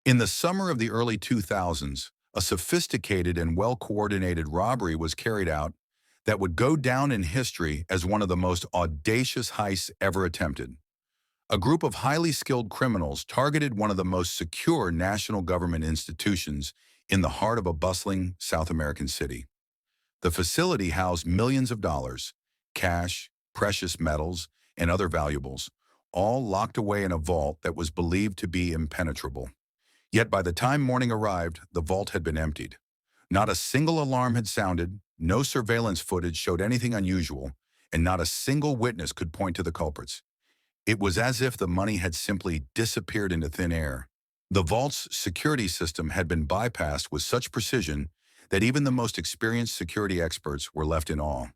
In the summer of the early 2000s, a sophisticated and well-coordinated robbery was carried out that would go down in history as one of the most audacious heists ever attempted. A group of highly skilled criminals targeted one of the most secure national government institutions in the heart of a bustling South American city. The facility housed millions of dollars, cash, precious metals, and other valuables, all locked away in a vault that was believed to be impenetrable. Yet by the time morning arrived, the vault had been emptied. Not a single alarm had sounded, no surveillance footage showed anything unusual, and not a single witness could point to the culprits. It was as if the money had simply disappeared into thin air. The vault's security system had been bypassed with such precision that even the most experienced security experts were left in awe.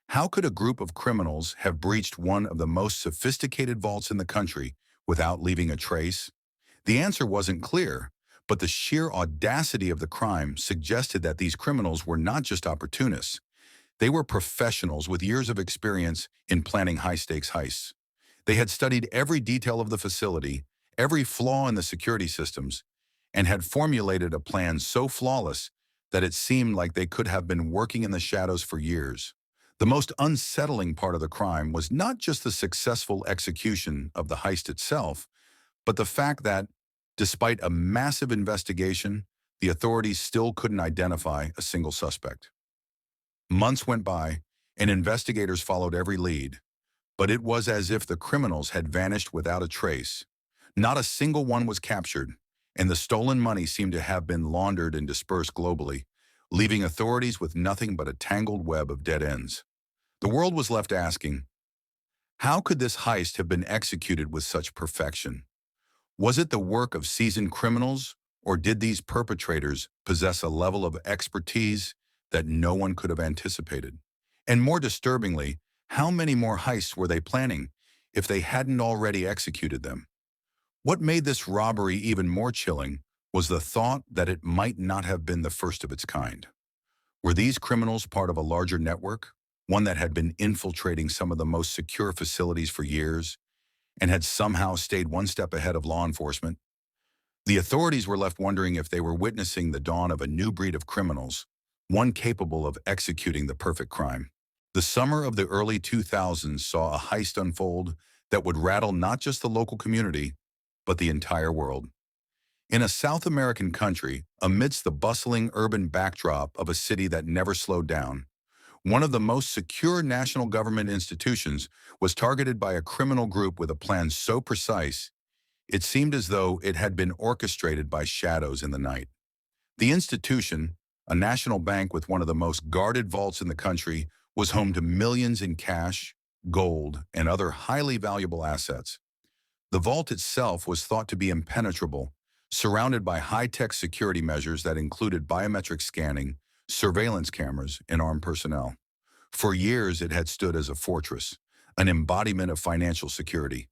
How could a group of criminals have breached one of the most sophisticated vaults in the country without leaving a trace? The answer wasn't clear, but the sheer audacity of the crime suggested that these criminals were not just opportunists. They were professionals with years of experience in planning high-stakes heists. They had studied every detail of the facility, every flaw in the security systems, and had formulated a plan so flawless that it seemed like they could have been working in the shadows for years. The most unsettling part of the crime was not just the successful execution of the heist itself, but the fact that, despite a massive investigation, the authorities still couldn't identify a single suspect. Months went by, and investigators followed every lead, but it was as if the criminals had vanished without a trace. Not a single one was captured, and the stolen money seemed to have been laundered and dispersed globally, leaving authorities with nothing but a tangled web of dead ends. The world was left asking, how could this heist have been executed with such perfection? Was it the work of seasoned criminals, or did these perpetrators possess a level of expertise that no one could have anticipated? And more disturbingly, how many more heists were they planning if they hadn't already executed them? What made this robbery even more chilling was the thought that it might not have been the first of its kind. Were these criminals part of a larger network, one that had been infiltrating some of the most secure facilities for years, and had somehow stayed one step ahead of law enforcement? The authorities were left wondering if they were witnessing the dawn of a new breed of criminals, one capable of executing the perfect crime. The summer of the early 2000s saw a heist unfold that would rattle not just the local community, but the entire world. In a South American country, amidst the bustling urban backdrop of a city that never slowed down, one of the most secure national government institutions was targeted by a criminal group with a plan so precise, it seemed as though it had been orchestrated by shadows in the night. The institution, a national bank with one of the most guarded vaults in the country, was home to millions in cash, gold, and other highly valuable assets. The vault itself was thought to be impenetrable, surrounded by high-tech security measures that included biometric scanning, surveillance cameras, and armed personnel. For years, it had stood as a fortress, an embodiment of financial security.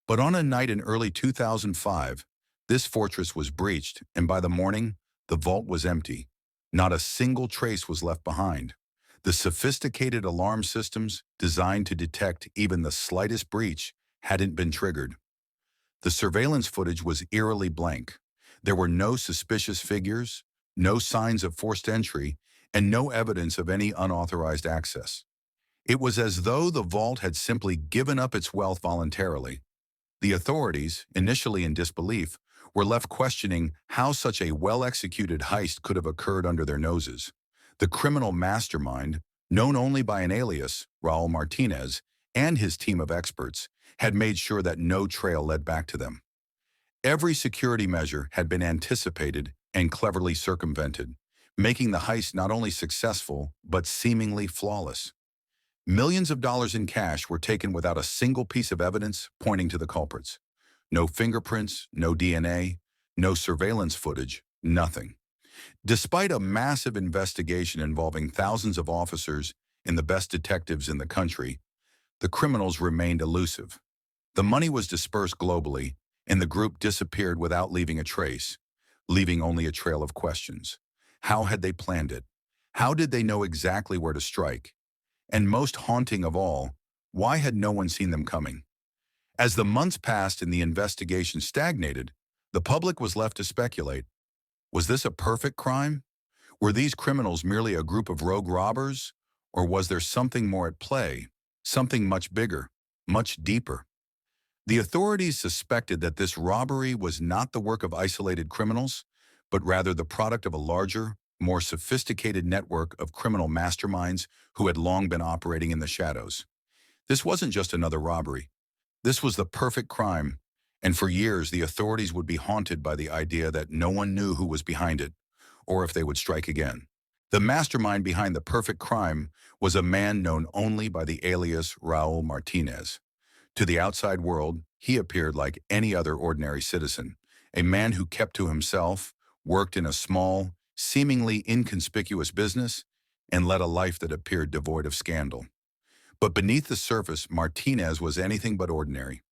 But on a night in early 2005, this fortress was breached, and by the morning, the vault was empty. Not a single trace was left behind. The sophisticated alarm systems, designed to detect even the slightest breach, hadn't been triggered. The surveillance footage was eerily blank. There were no suspicious figures, no signs of forced entry, and no evidence of any unauthorized access. It was as though the vault had simply given up its wealth voluntarily. The authorities, initially in disbelief, were left questioning how such a well-executed heist could have occurred under their noses. The criminal mastermind, known only by an alias, Raul Martinez, and his team of experts, had made sure that no trail led back to them. Every security measure had been anticipated and cleverly circumvented, making the heist not only successful, but seemingly flawless. Millions of dollars in cash were taken without a single piece of evidence pointing to the culprits. No fingerprints, no DNA, no surveillance footage, nothing. Despite a massive investigation involving thousands of officers and the best detectives in the country, the criminals remained elusive. The money was dispersed globally, and the group disappeared without leaving a trace, leaving only a trail of questions. How had they planned it? How did they know exactly where to strike? And most haunting of all, why had no one seen them coming? As the months passed and the investigation stagnated, The public was left to speculate. Was this a perfect crime? Were these criminals merely a group of rogue robbers? Or was there something more at play? Something much bigger, much deeper? The authorities suspected that this robbery was not the work of isolated criminals, but rather the product of a larger, more sophisticated network of criminal masterminds who had long been operating in the shadows. This wasn't just another robbery. This was the perfect crime, and for years the authorities would be haunted by the idea that no one knew who was behind it, or if they would strike again. The mastermind behind the perfect crime was a man known only by the alias Raul Martinez. To the outside world, he appeared like any other ordinary citizen, a man who kept to himself, worked in a small, seemingly inconspicuous business, and led a life that appeared devoid of scandal. But beneath the surface, Martinez was anything but ordinary.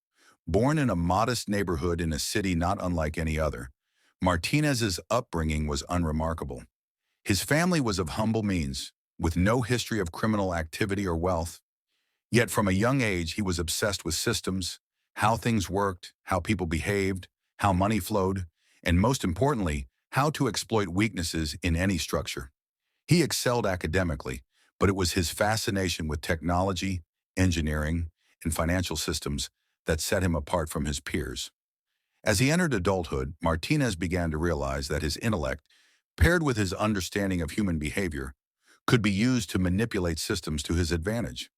Born in a modest neighborhood in a city not unlike any other, Martinez's upbringing was unremarkable. His family was of humble means, with no history of criminal activity or wealth. Yet from a young age, he was obsessed with systems, how things worked, how people behaved, how money flowed, and most importantly, how to exploit weaknesses in any structure. He excelled academically, but it was his fascination with technology, engineering, and financial systems that set him apart from his peers. As he entered adulthood, Martinez began to realize that his intellect, paired with his understanding of human behavior, could be used to manipulate systems to his advantage.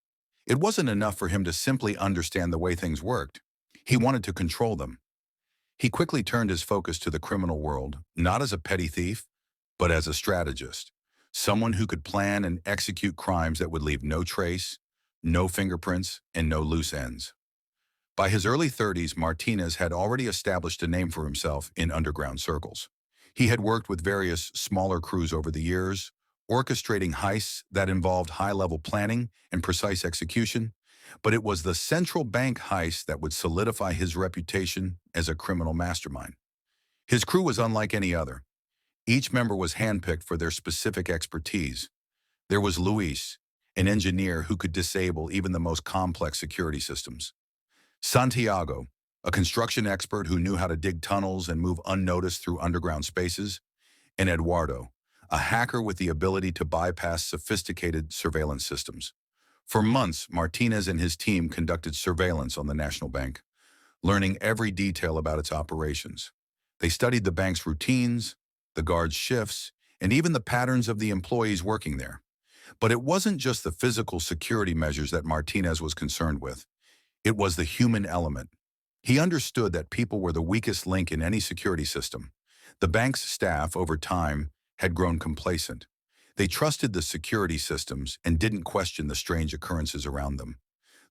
It wasn't enough for him to simply understand the way things worked. He wanted to control them. He quickly turned his focus to the criminal world, not as a petty thief, but as a strategist, someone who could plan and execute crimes that would leave no trace, no fingerprints, and no loose ends. By his early 30s, Martinez had already established a name for himself in underground circles. He had worked with various smaller crews over the years, orchestrating heists that involved high-level planning and precise execution, but it was the central bank heist that would solidify his reputation as a criminal mastermind. His crew was unlike any other. Each member was handpicked for their specific expertise. There was Luis, an engineer who could disable even the most complex security systems. Santiago, a construction expert who knew how to dig tunnels and move unnoticed through underground spaces, and Eduardo, a hacker with the ability to bypass sophisticated surveillance systems. For months, Martinez and his team conducted surveillance on the National Bank, learning every detail about its operations. They studied the bank's routines, the guards' shifts, and even the patterns of the employees working there. But it wasn't just the physical security measures that Martinez was concerned with. It was the human element. He understood that people were the weakest link in any security system. The bank's staff, over time, had grown complacent. They trusted the security systems and didn't question the strange occurrences around them.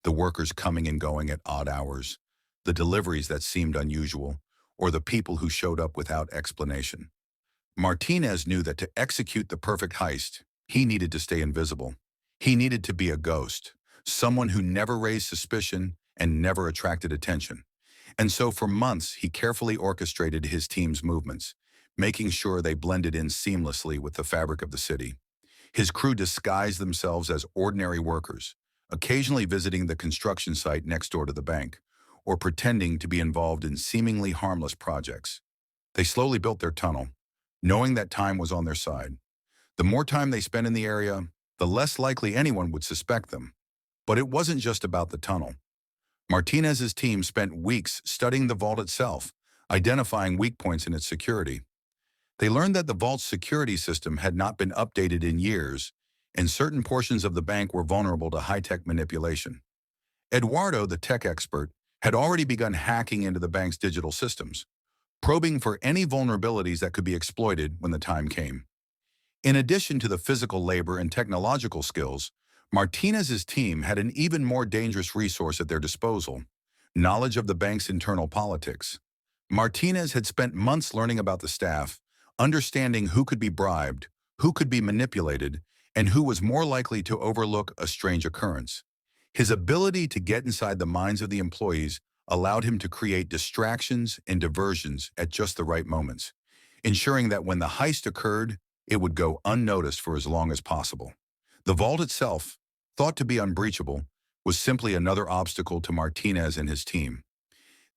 The workers coming and going at odd hours, the deliveries that seemed unusual, or the people who showed up without explanation. Martinez knew that to execute the perfect heist, he needed to stay invisible. He needed to be a ghost, someone who never raised suspicion and never attracted attention. And so for months, he carefully orchestrated his team's movements, making sure they blended in seamlessly with the fabric of the city. His crew disguised themselves as ordinary workers, occasionally visiting the construction site next door to the bank, or pretending to be involved in seemingly harmless projects. They slowly built their tunnel, knowing that time was on their side. The more time they spent in the area, the less likely anyone would suspect them. But it wasn't just about the tunnel. Martinez's team spent weeks studying the vault itself, identifying weak points in its security. They learned that the vault's security system had not been updated in years, and certain portions of the bank were vulnerable to high-tech manipulation. Eduardo, the tech expert, had already begun hacking into the bank's digital systems, probing for any vulnerabilities that could be exploited when the time came. In addition to the physical labor and technological skills, Martinez's team had an even more dangerous resource at their disposal: knowledge of the bank's internal politics. Martinez had spent months learning about the staff, understanding who could be bribed, who could be manipulated, and who was more likely to overlook a strange occurrence. His ability to get inside the minds of the employees allowed him to create distractions and diversions at just the right moments, ensuring that when the heist occurred, it would go unnoticed for as long as possible. The vault itself, thought to be unbreachable, was simply another obstacle to Martinez and his team.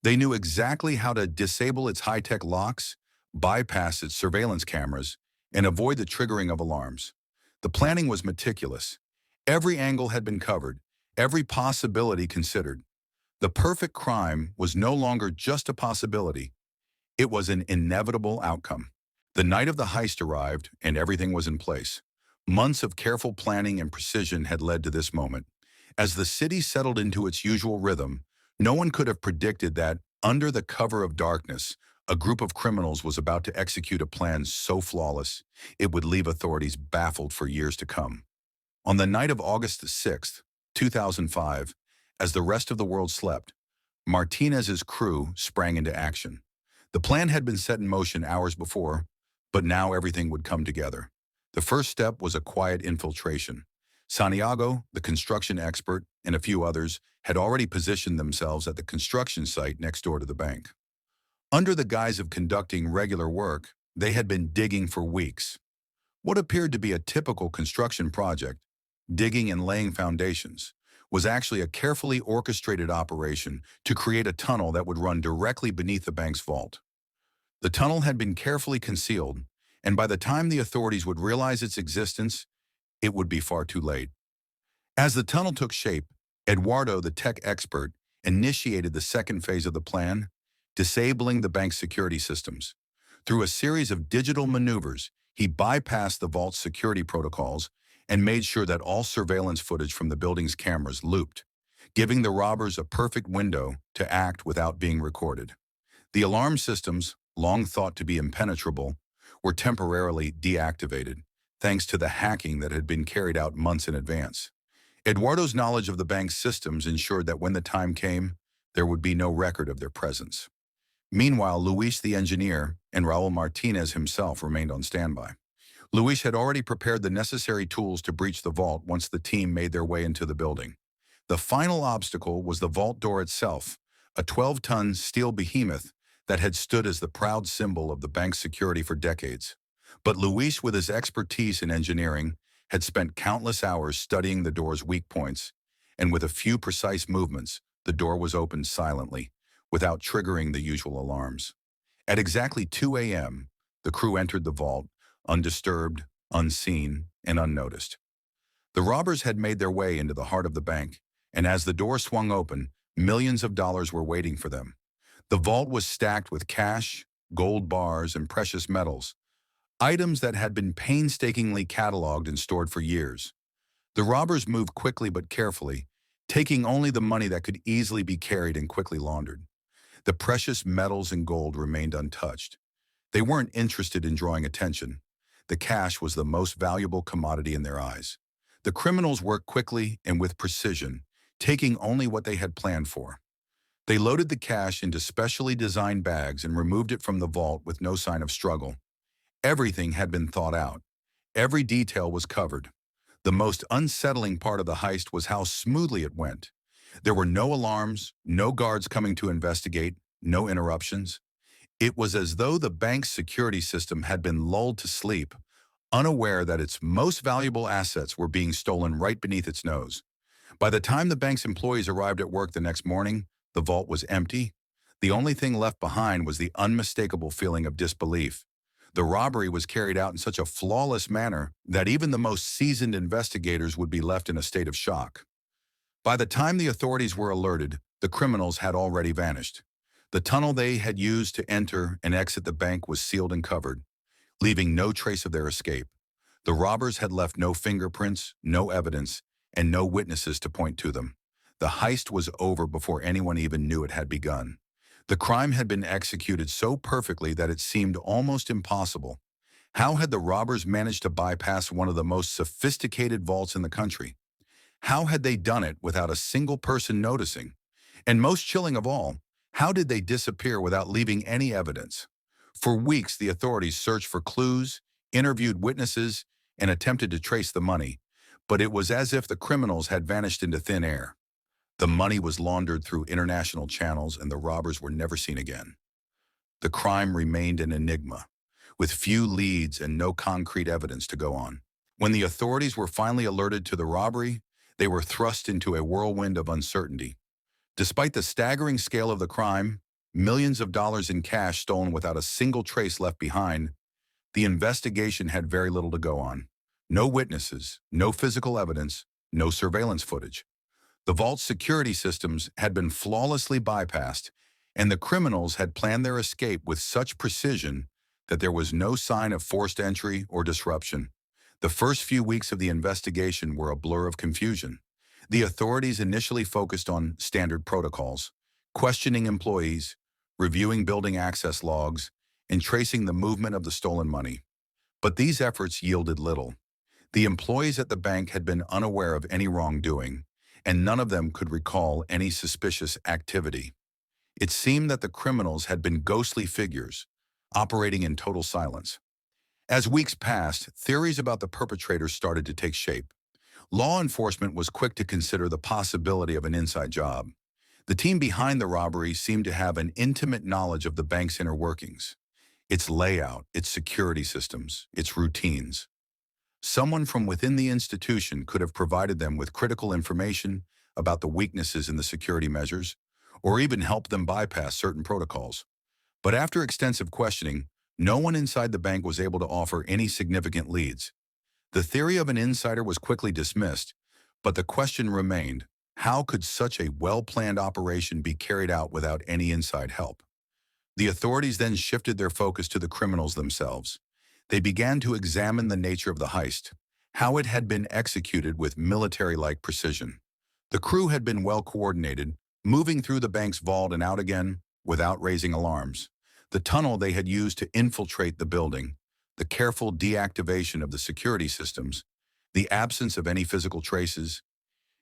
They knew exactly how to disable its high-tech locks, bypass its surveillance cameras, and avoid the triggering of alarms. The planning was meticulous. Every angle had been covered, every possibility considered. The perfect crime was no longer just a possibility. It was an inevitable outcome. The night of the heist arrived, and everything was in place. Months of careful planning and precision had led to this moment. As the city settled into its usual rhythm, no one could have predicted that, under the cover of darkness, a group of criminals was about to execute a plan so flawless, it would leave authorities baffled for years to come. On the night of August 6, 2005, as the rest of the world slept, Martinez's crew sprang into action. The plan had been set in motion hours before, but now everything would come together. The first step was a quiet infiltration. Santiago, the construction expert, and a few others had already positioned themselves at the construction site next door to the bank. Under the guise of conducting regular work, they had been digging for weeks. What appeared to be a typical construction project, digging and laying foundations, was actually a carefully orchestrated operation to create a tunnel that would run directly beneath the bank's vault. The tunnel had been carefully concealed, and by the time the authorities would realize its existence, it would be far too late. As the tunnel took shape, Eduardo, the tech expert, initiated the second phase of the plan, disabling the bank's security systems. Through a series of digital maneuvers, he bypassed the vault's security protocols and made sure that all surveillance footage from the building's cameras looped, giving the robbers a perfect window to act without being recorded. The alarm systems, long thought to be impenetrable, were temporarily deactivated, thanks to the hacking that had been carried out months in advance. Eduardo's knowledge of the bank's systems ensured that when the time came, there would be no record of their presence. Meanwhile, Luis the engineer and Raul Martinez himself remained on standby. Luis had already prepared the necessary tools to breach the vault once the team made their way into the building. The final obstacle was the vault door itself, a 12-ton steel behemoth that had stood as the proud symbol of the bank's security for decades. But Luis, with his expertise in engineering, had spent countless hours studying the door's weak points, and with a few precise movements, the door was opened silently, without triggering the usual alarms. At exactly 2 a.m., the crew entered the vault, undisturbed, unseen, and unnoticed. The robbers had made their way into the heart of the bank, and as the door swung open, millions of dollars were waiting for them. The vault was stacked with cash, gold bars, and precious metals, items that had been painstakingly cataloged and stored for years. The robbers moved quickly but carefully, taking only the money that could easily be carried and quickly laundered. The precious metals and gold remained untouched. They weren't interested in drawing attention. The cash was the most valuable commodity in their eyes. The criminals worked quickly and with precision, taking only what they had planned for. They loaded the cash into specially designed bags and removed it from the vault with no sign of struggle. Everything had been thought out. Every detail was covered. The most unsettling part of the heist was how smoothly it went. There were no alarms, no guards coming to investigate, no interruptions. It was as though the bank's security system had been lulled to sleep, unaware that its most valuable assets were being stolen right beneath its nose. By the time the bank's employees arrived at work the next morning, the vault was empty. The only thing left behind was the unmistakable feeling of disbelief. The robbery was carried out in such a flawless manner that even the most seasoned investigators would be left in a state of shock. By the time the authorities were alerted, the criminals had already vanished. The tunnel they had used to enter and exit the bank was sealed and covered, leaving no trace of their escape. The robbers had left no fingerprints, no evidence, and no witnesses to point to them. The heist was over before anyone even knew it had begun. The crime had been executed so perfectly that it seemed almost impossible. How had the robbers managed to bypass one of the most sophisticated vaults in the country? How had they done it without a single person noticing? And most chilling of all, how did they disappear without leaving any evidence? For weeks, the authorities searched for clues, interviewed witnesses, and attempted to trace the money, but it was as if the criminals had vanished into thin air. The money was laundered through international channels and the robbers were never seen again. The crime remained an enigma, with few leads and no concrete evidence to go on. When the authorities were finally alerted to the robbery, they were thrust into a whirlwind of uncertainty. Despite the staggering scale of the crime, millions of dollars in cash stolen without a single trace left behind, the investigation had very little to go on. No witnesses, no physical evidence, no surveillance footage. The vault's security systems had been flawlessly bypassed, and the criminals had planned their escape with such precision that there was no sign of forced entry or disruption. The first few weeks of the investigation were a blur of confusion. The authorities initially focused on standard protocols, questioning employees, reviewing building access logs, and tracing the movement of the stolen money. But these efforts yielded little. The employees at the bank had been unaware of any wrongdoing, and none of them could recall any suspicious activity. It seemed that the criminals had been ghostly figures, operating in total silence. As weeks passed, theories about the perpetrators started to take shape. Law enforcement was quick to consider the possibility of an inside job. The team behind the robbery seemed to have an intimate knowledge of the bank's inner workings, its layout, its security systems, its routines. Someone from within the institution could have provided them with critical information about the weaknesses in the security measures, or even helped them bypass certain protocols. But after extensive questioning, no one inside the bank was able to offer any significant leads. The theory of an insider was quickly dismissed, but the question remained, how could such a well-planned operation be carried out without any inside help? The authorities then shifted their focus to the criminals themselves. They began to examine the nature of the heist, how it had been executed with military-like precision. The crew had been well coordinated, moving through the bank's vault and out again without raising alarms. The tunnel they had used to infiltrate the building, the careful deactivation of the security systems, the absence of any physical traces,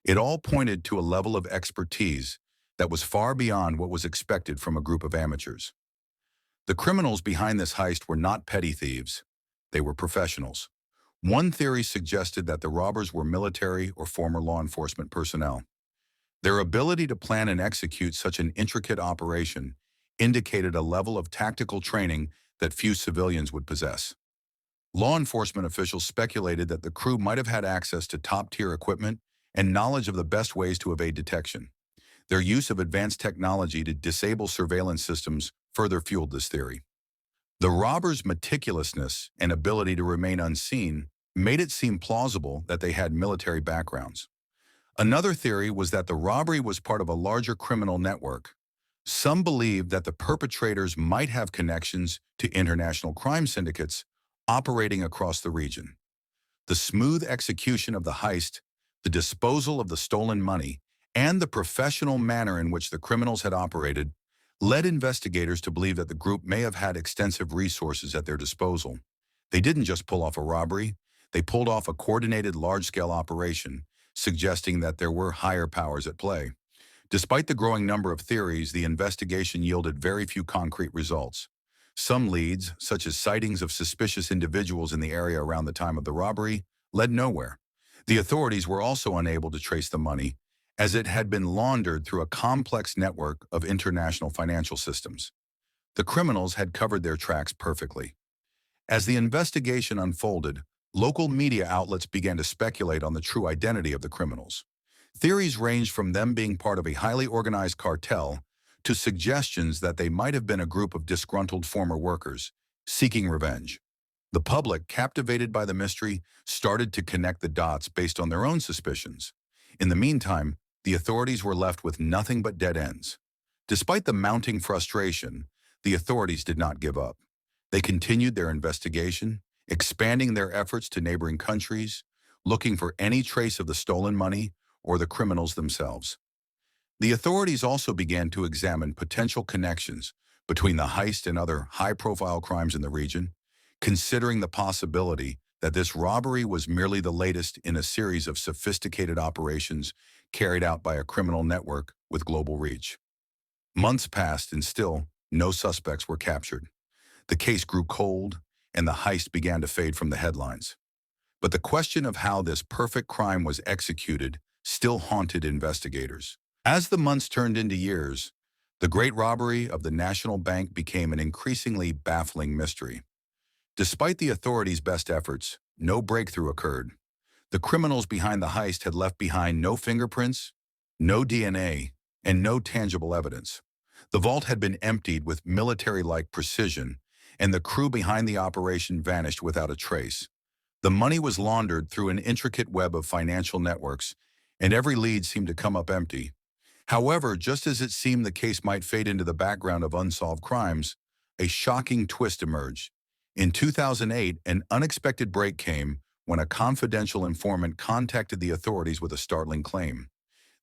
it all pointed to a level of expertise that was far beyond what was expected from a group of amateurs. The criminals behind this heist were not petty thieves. They were professionals. One theory suggested that the robbers were military or former law enforcement personnel. Their ability to plan and execute such an intricate operation indicated a level of tactical training that few civilians would possess. Law enforcement officials speculated that the crew might have had access to top-tier equipment and knowledge of the best ways to evade detection. Their use of advanced technology to disable surveillance systems further fueled this theory. The robbers' meticulousness and ability to remain unseen made it seem plausible that they had military backgrounds. Another theory was that the robbery was part of a larger criminal network. Some believed that the perpetrators might have connections to international crime syndicates operating across the region. The smooth execution of the heist, the disposal of the stolen money, and the professional manner in which the criminals had operated led investigators to believe that the group may have had extensive resources at their disposal. They didn't just pull off a robbery, they pulled off a coordinated large-scale operation, suggesting that there were higher powers at play. Despite the growing number of theories, the investigation yielded very few concrete results. Some leads, such as sightings of suspicious individuals in the area around the time of the robbery, led nowhere. The authorities were also unable to trace the money, as it had been laundered through a complex network of international financial systems. The criminals had covered their tracks perfectly. As the investigation unfolded, local media outlets began to speculate on the true identity of the criminals. Theories ranged from them being part of a highly organized cartel to suggestions that they might have been a group of disgruntled former workers seeking revenge. The public, captivated by the mystery, started to connect the dots based on their own suspicions. In the meantime, the authorities were left with nothing but dead ends. Despite the mounting frustration, the authorities did not give up. They continued their investigation, expanding their efforts to neighboring countries, looking for any trace of the stolen money or the criminals themselves. The authorities also began to examine potential connections between the heist and other high-profile crimes in the region, considering the possibility that this robbery was merely the latest in a series of sophisticated operations carried out by a criminal network with global reach. Months passed and still no suspects were captured. The case grew cold and the heist began to fade from the headlines. But the question of how this perfect crime was executed still haunted investigators. As the months turned into years, the great robbery of the National Bank became an increasingly baffling mystery. Despite the authorities' best efforts, no breakthrough occurred. The criminals behind the heist had left behind no fingerprints, no DNA, and no tangible evidence. The vault had been emptied with military-like precision, and the crew behind the operation vanished without a trace. The money was laundered through an intricate web of financial networks, and every lead seemed to come up empty. However, just as it seemed the case might fade into the background of unsolved crimes, a shocking twist emerged. In 2008, an unexpected break came when a confidential informant contacted the authorities with a startling claim.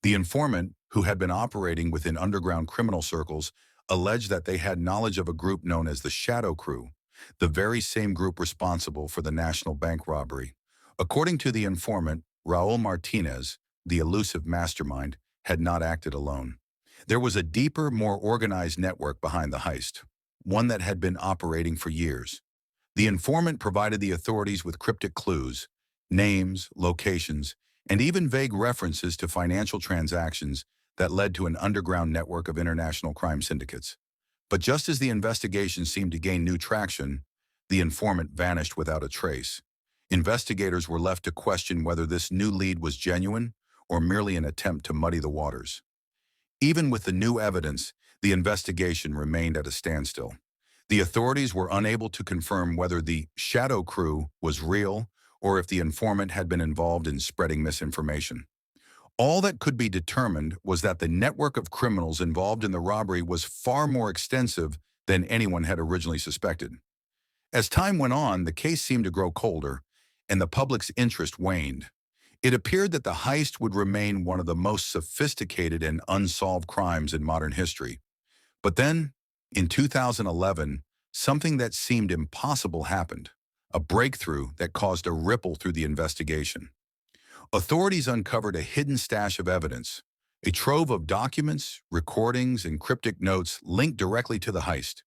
The informant, who had been operating within underground criminal circles, alleged that they had knowledge of a group known as the Shadow Crew, the very same group responsible for the National Bank robbery. According to the informant, Raul Martinez, the elusive mastermind, had not acted alone. There was a deeper, more organized network behind the heist, one that had been operating for years. The informant provided the authorities with cryptic clues, names, locations, and even vague references to financial transactions that led to an underground network of international crime syndicates. But just as the investigation seemed to gain new traction, the informant vanished without a trace. Investigators were left to question whether this new lead was genuine or merely an attempt to muddy the waters. Even with the new evidence, the investigation remained at a standstill. The authorities were unable to confirm whether the Shadow Crew was real or if the informant had been involved in spreading misinformation. All that could be determined was that the network of criminals involved in the robbery was far more extensive than anyone had originally suspected. As time went on, the case seemed to grow colder, and the public's interest waned. It appeared that the heist would remain one of the most sophisticated and unsolved crimes in modern history. But then, in 2011, something that seemed impossible happened, a breakthrough that caused a ripple through the investigation. Authorities uncovered a hidden stash of evidence, a trove of documents, recordings, and cryptic notes linked directly to the heist.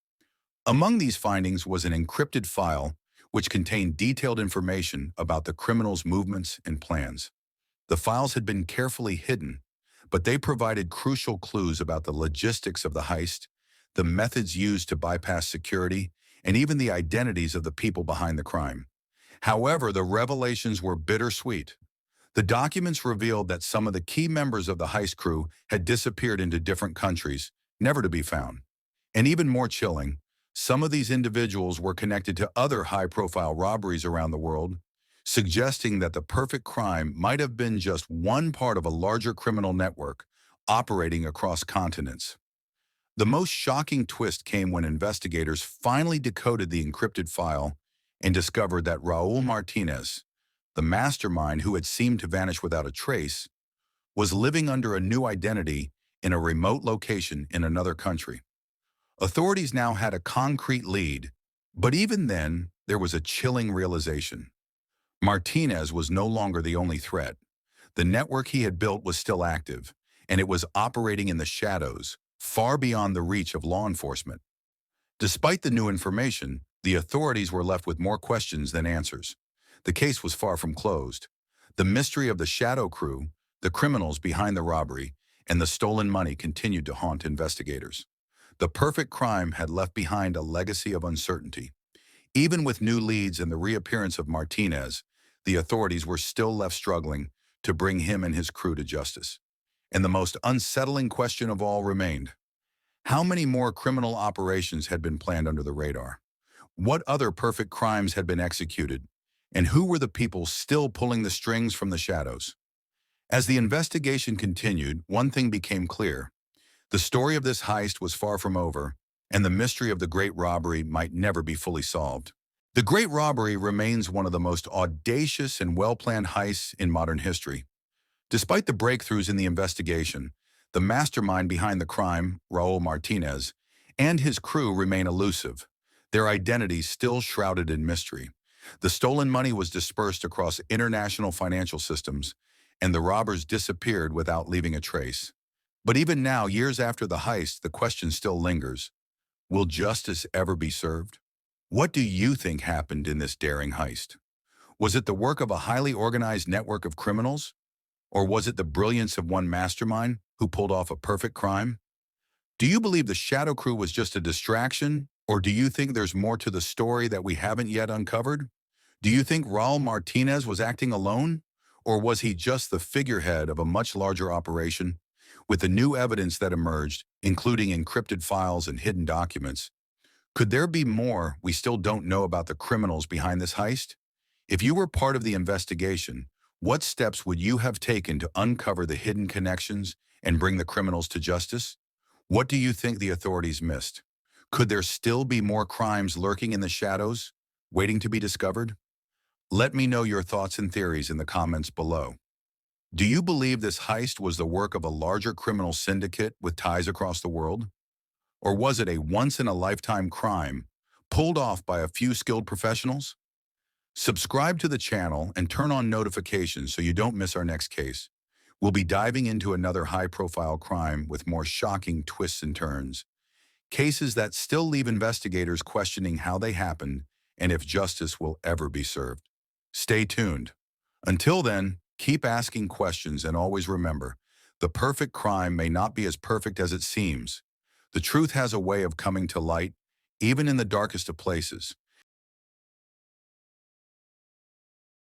Among these findings was an encrypted file which contained detailed information about the criminals' movements and plans. The files had been carefully hidden, but they provided crucial clues about the logistics of the heist, the methods used to bypass security, and even the identities of the people behind the crime. However, the revelations were bittersweet. The documents revealed that some of the key members of the heist crew had disappeared into different countries, never to be found. And even more chilling, some of these individuals were connected to other high-profile robberies around the world, suggesting that the perfect crime might have been just one part of a larger criminal network operating across continents. The most shocking twist came when investigators finally decoded the encrypted file and discovered that Raul Martinez, the mastermind who had seemed to vanish without a trace, was living under a new identity in a remote location in another country. Authorities now had a concrete lead, but even then, there was a chilling realization. Martinez was no longer the only threat. The network he had built was still active, and it was operating in the shadows, far beyond the reach of law enforcement. Despite the new information, the authorities were left with more questions than answers. The case was far from closed. The mystery of the Shadow Crew, the criminals behind the robbery, and the stolen money continued to haunt investigators. The perfect crime had left behind a legacy of uncertainty. Even with new leads and the reappearance of Martinez, the authorities were still left struggling to bring him and his crew to justice. And the most unsettling question of all remained: how many more criminal operations had been planned under the radar? What other perfect crimes had been executed? And who were the people still pulling the strings from the shadows? As the investigation continued, one thing became clear. The story of this heist was far from over, and the mystery of the Great Robbery might never be fully solved. The Great Robbery remains one of the most audacious and well-planned heists in modern history. Despite the breakthroughs in the investigation, the mastermind behind the crime, Raul Martinez, and his crew remain elusive, their identities still shrouded in mystery. The stolen money was dispersed across international financial systems, and the robbers disappeared without leaving a trace. But even now, years after the heist, the question still lingers. Will justice ever be served? What do you think happened in this daring heist? Was it the work of a highly organized network of criminals? Or was it the brilliance of one mastermind who pulled off a perfect crime? Do you believe the Shadow Crew was just a distraction? Or do you think there's more to the story that we haven't yet uncovered? Do you think Raul Martinez was acting alone? Or was he just the figurehead of a much larger operation? With the new evidence that emerged, including encrypted files and hidden documents, could there be more we still don't know about the criminals behind this heist? If you were part of the investigation, what steps would you have taken to uncover the hidden connections and bring the criminals to justice? What do you think the authorities missed? Could there still be more crimes lurking in the shadows, waiting to be discovered? Let me know your thoughts and theories in the comments below. Do you believe this heist was the work of a larger criminal syndicate with ties across the world? Or was it a once-in-a-lifetime crime pulled off by a few skilled professionals? Subscribe to the channel and turn on notifications so you don't miss our next case. We'll be diving into another high-profile crime with more shocking twists and turns. Cases that still leave investigators questioning how they happened and if justice will ever be served. Stay tuned. Until then, keep asking questions and always remember, the perfect crime may not be as perfect as it seems. The truth has a way of coming to light, even in the darkest of places.